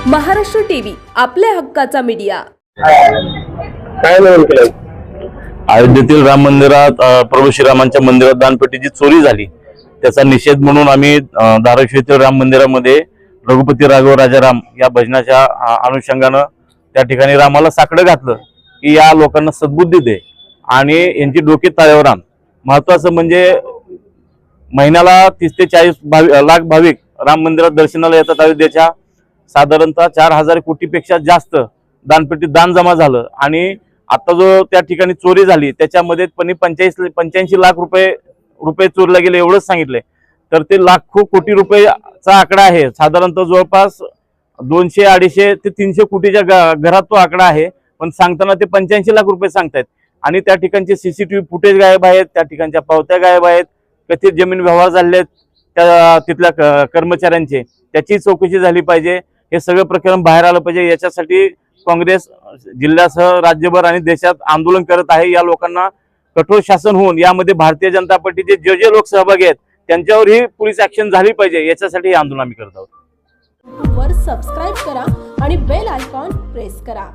Maharashtra TV आपल्या हक्काचा media. काय नवीन केलं? अयोध्येतील राम मंदिरात प्रभू श्रीरामांच्या मंदिरात दानपेटीची चोरी झाली, त्याचा निषेध म्हणून आम्ही धाराशिव येथील राम मंदिरामध्ये रघुपती राघव राजाराम या भजनाच्या अनुषंगानं त्या ठिकाणी रामाला साकडं घातलं की या लोकांना सद्बुद्धी दे आणि यांची डोके ताळ्यावर आण। महत्वाचं म्हणजे महिन्याला 30 ते 40 लाख भाविक राम मंदिरात दर्शनाला येतात। अयोध्येच्या साधारणतः 4000 कोटीपेक्षा जास्त दानपेटीत दान जमा झालं आणि आता जो त्या ठिकाणी चोरी झाली त्याच्यामध्ये 85 लाख रुपये चोरले गेले एवढंच सांगितलंय। तर ते लाखो कोटी रुपयाचा आकडा आहे। साधारणतः जवळपास 200, 250 ते 300 कोटीच्या घरात तो आकडा आहे, पण सांगताना ते 85 लाख रुपये सांगतायत। आणि त्या ठिकाणचे सीसीटीव्ही फुटेज गायब आहेत, त्या ठिकाणच्या पावत्या गायब आहेत, कथित जमीन व्यवहार झाले आहेत त्या तिथल्या कर्मचाऱ्यांचे, त्याची चौकशी झाली पाहिजे। हे सगळं प्रकरण बाहेर आलं पाहिजे। याच्यासाठी काँग्रेस जिल्ह्यासह राज्यभर आणि देशात आंदोलन करत आहे। या लोकांना कठोर शासन होऊन यामध्ये भारतीय जनता पार्टीचे जे लोक सहभागी आहेत त्यांच्यावरही पोलीस ऍक्शन झाली पाहिजे, याच्यासाठी हे आंदोलन आम्ही करत आहोत। वर सबस्क्राइब करा आणि बेल आयकॉन प्रेस करा।